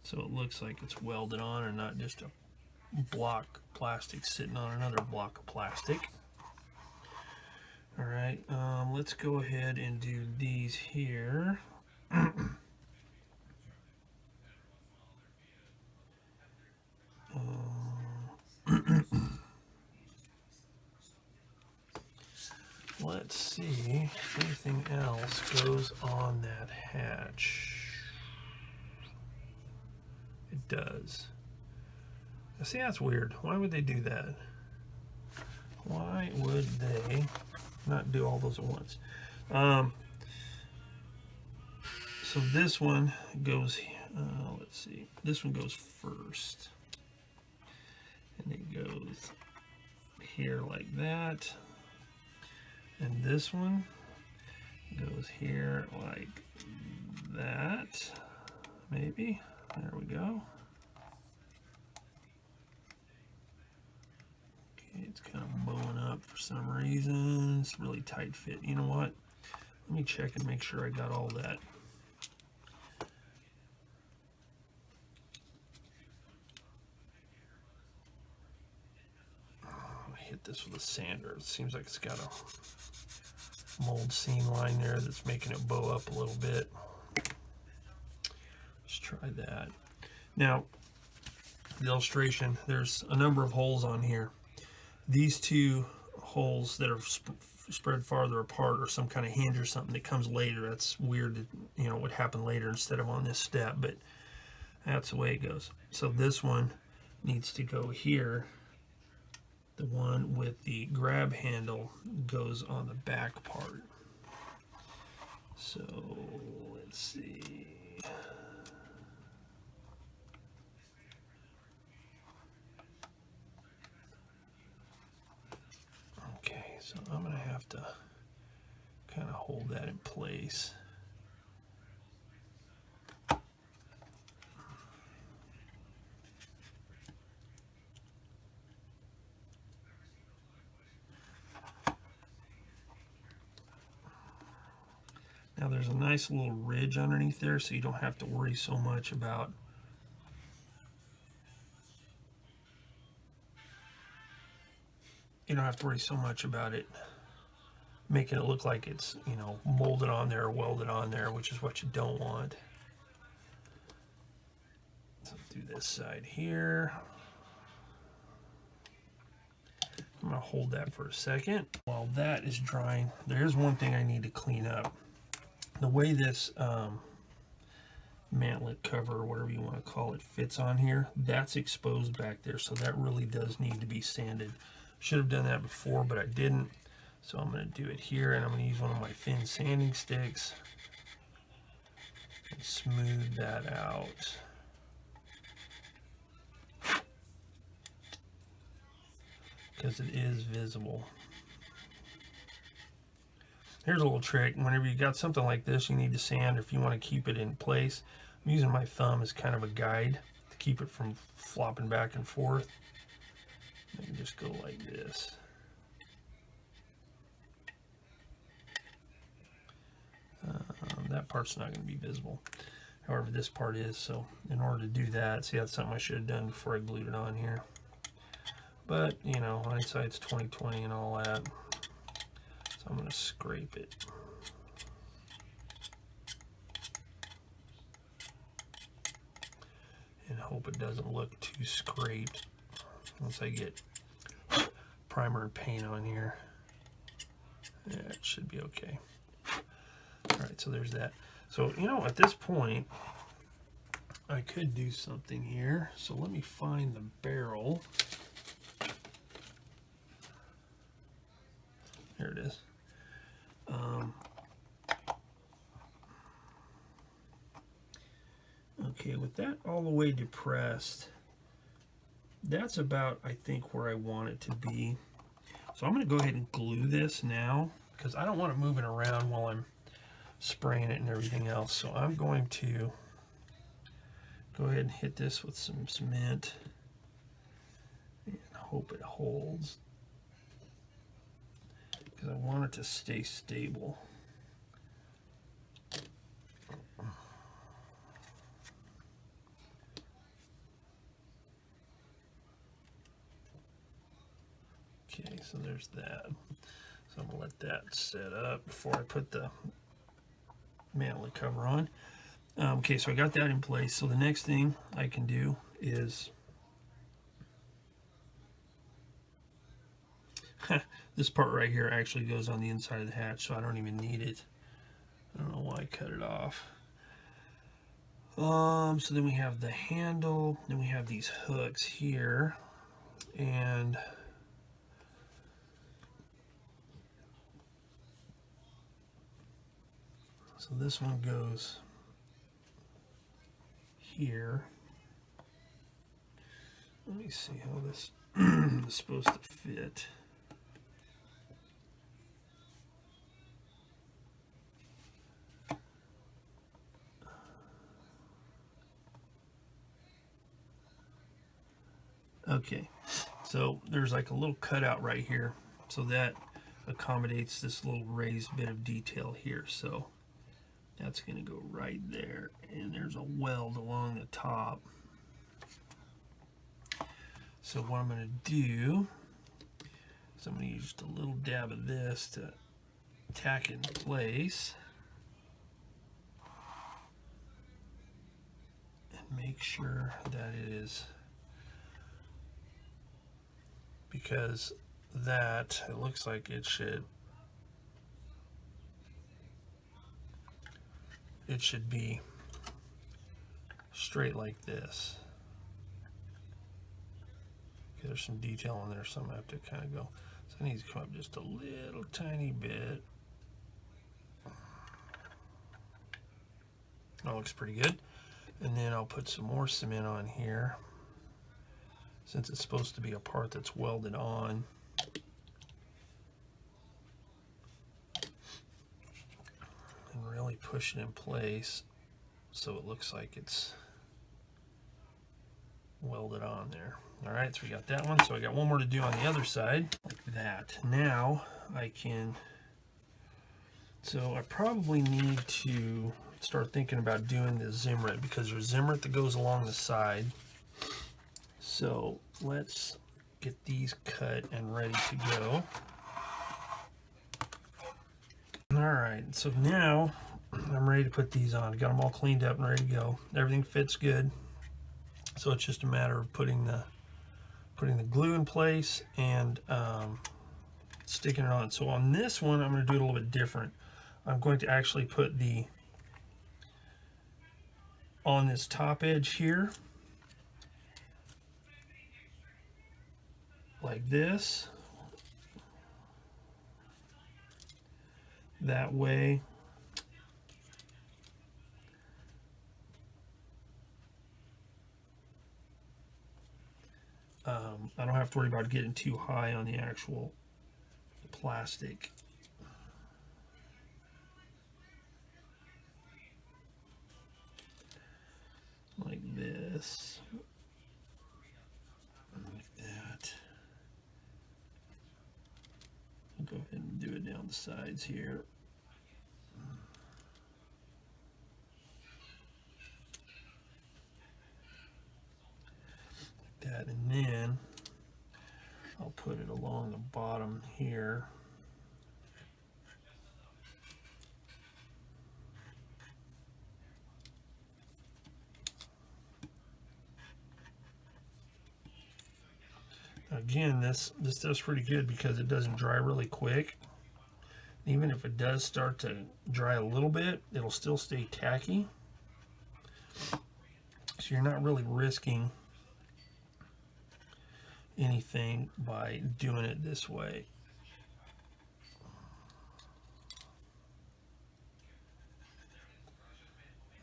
[SPEAKER 1] so it looks like it's welded on and not just a block of plastic sitting on another block of plastic. All right, let's go ahead and do these here. let's see if anything else goes on that hatch. It does. See, that's weird. Why would they do that? Why would they not do all those at once? So this one goes, let's see, this one goes first. And it goes here like that. And this one goes here like that. Maybe. There we go. Okay, it's kind of bowing up for some reason. It's really tight fit. You know what? Let me check and make sure I got all that. Hit this with a sander. It seems like it's got a mold seam line there that's making it bow up a little bit. Let's try that. Now, the illustration, there's a number of holes on here. These two holes that are spread farther apart, or some kind of hinge or something that comes later. That's weird that, you know, it would happen later instead of on this step, but that's the way it goes. So this one needs to go here. The one with the grab handle goes on the back part. So let's see. Okay, so I'm going to have to kind of hold that in place. Now there's a nice little ridge underneath there, so you don't have to worry so much about it making it look like it's, you know, molded on there or welded on there, which is what you don't want. So do this side here. I'm going to hold that for a second. While that is drying, there's one thing I need to clean up. The way this mantlet cover, or whatever you want to call it, fits on here, that's exposed back there, so that really does need to be sanded. Should have done that before, but I didn't. So I'm going to do it here, and I'm going to use one of my thin sanding sticks and smooth that out. Because it is visible. Here's a little trick. Whenever you got something like this, you need to sand, if you want to keep it in place. I'm using my thumb as kind of a guide to keep it from flopping back and forth. I can just go like this. That part's not going to be visible. However, this part is. So in order to do that, see, that's something I should have done before I glued it on here. But, you know, hindsight's 20/20 and all that. So I'm going to scrape it. And hope it doesn't look too scraped once I get primer and paint on here. Yeah, it should be okay. Alright, so there's that. So, you know, at this point, I could do something here. So let me find the barrel. Here it is. Okay, with that all the way depressed, that's about, I think, where I want it to be. So I'm going to go ahead and glue this now, because I don't want it moving around while I'm spraying it and everything else. So I'm going to go ahead and hit this with some cement and hope it holds, because I want it to stay stable. Okay, so there's that. So I'm going to let that set up before I put the mantlet cover on. Okay, so I got that in place. So the next thing I can do is This part right here actually goes on the inside of the hatch, so I don't even need it. I don't know why I cut it off. So then we have the handle, then we have these hooks here, and so this one goes here. Let me see how this is supposed to fit. Okay, so there's like a little cutout right here, so that accommodates this little raised bit of detail here. So that's going to go right there, and there's a weld along the top. So what I'm going to do is I'm going to use just a little dab of this to tack it in place and make sure that it is, because that, it looks like it should be straight like this. Okay, there's some detail in there, so I'm gonna have to kind of go, so I need to come up just a little tiny bit. That looks pretty good. And then I'll put some more cement on here, since it's supposed to be a part that's welded on. And really push it in place so it looks like it's welded on there. All right, so we got that one. So I got one more to do on the other side, like that. Now I can, so I probably need to start thinking about doing the zimmet, because there's zimmet that goes along the side. So let's get these cut and ready to go. All right, so now I'm ready to put these on. Got them all cleaned up and ready to go. Everything fits good. So it's just a matter of putting the glue in place and sticking it on. So on this one, I'm going to do it a little bit different. I'm going to actually put on this top edge here, like this. That way I don't have to worry about getting too high on the actual plastic. Like this. Like that. I'll go ahead and do it down the sides here. Like that, and then I'll put it along the bottom here. Again, this does pretty good because it doesn't dry really quick. Even if it does start to dry a little bit, it'll still stay tacky. So you're not really risking anything by doing it this way.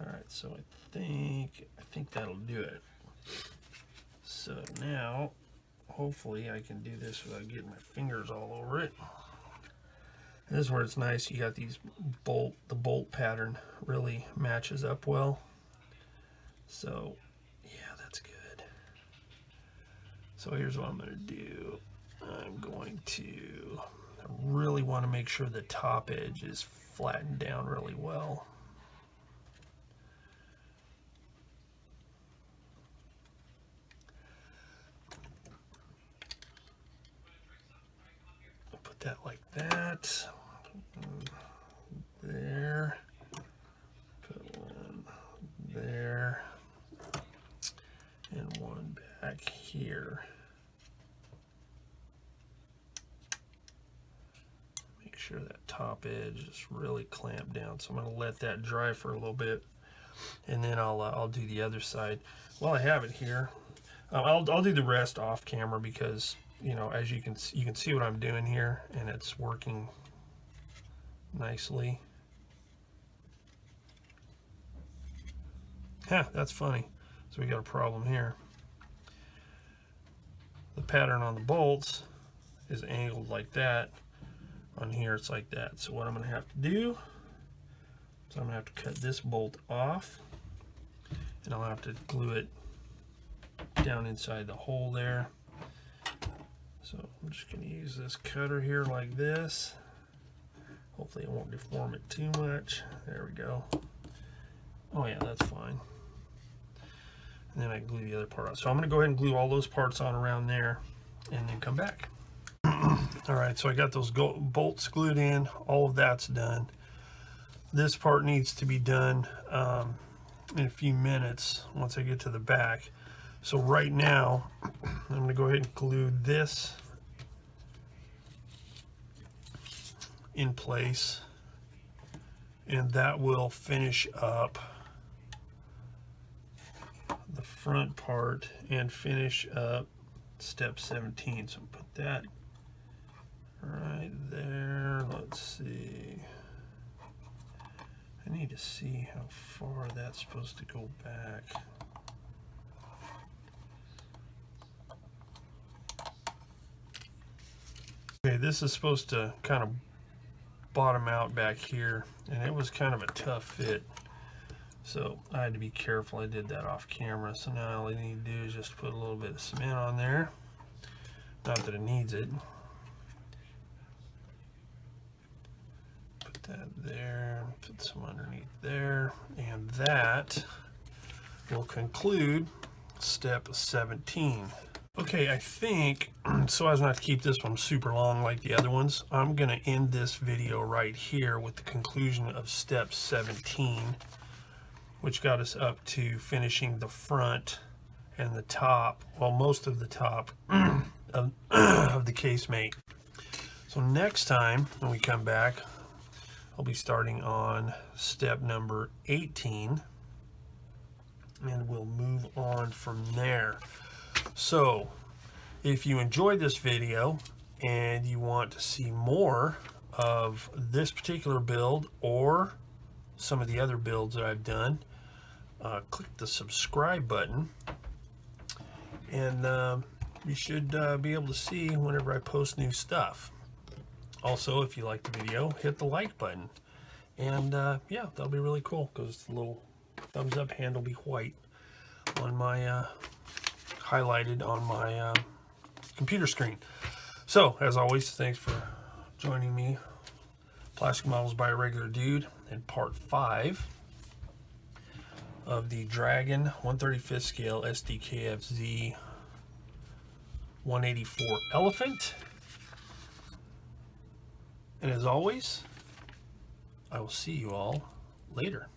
[SPEAKER 1] All right, so I think that'll do it. So now, hopefully I can do this without getting my fingers all over it. And this is where it's nice. You got these the bolt pattern really matches up well. So yeah, that's good. So here's what I'm going to do. I'm going to, I really want to make sure the top edge is flattened down really well. Put that like that. There. Put one there. And one back here. sure that top edge is really clamped down. So I'm going to let that dry for a little bit, and then I'll do the other side. While I have it here, I'll do the rest off camera because, you know, as you can see what I'm doing here, and it's working nicely. That's funny. So we got a problem here. The pattern on the bolts is angled like that. On here it's like that. So what I'm going to have to do is I'm going to have to cut this bolt off, and I'll have to glue it down inside the hole there. So I'm just going to use this cutter here like this. Hopefully it won't deform it too much. There we go. Oh yeah, that's fine. And then I glue the other part on. So I'm going to go ahead and glue all those parts on around there and then come back. All right, so I got those bolts glued in. All of that's done. This part needs to be done in a few minutes once I get to the back. So right now, I'm going to go ahead and glue this in place, and that will finish up the front part and finish up step 17. So put that right there. Let's see. I need to see how far that's supposed to go back. Okay, this is supposed to kind of bottom out back here, and it was kind of a tough fit. So I had to be careful. I did that off camera. So now all I need to do is just put a little bit of cement on there. Not that it needs it. Put that there, put some underneath there, and that will conclude step 17. Okay, I think, so as not to keep this one super long like the other ones, I'm going to end this video right here with the conclusion of step 17, which got us up to finishing the front and the top, well, most of the top of the Casemate. So next time when we come back, I'll be starting on step number 18, and we'll move on from there. So if you enjoyed this video and you want to see more of this particular build or some of the other builds that I've done, click the subscribe button, and you should be able to see whenever I post new stuff. Also, if you like the video, hit the like button, and yeah, that'll be really cool because the little thumbs up hand will be white on my highlighted on my computer screen. So as always, thanks for joining me. Plastic Models by a Regular Dude, and part 5 of the Dragon 1/35 scale SdKfz184 Elefant. And as always, I will see you all later.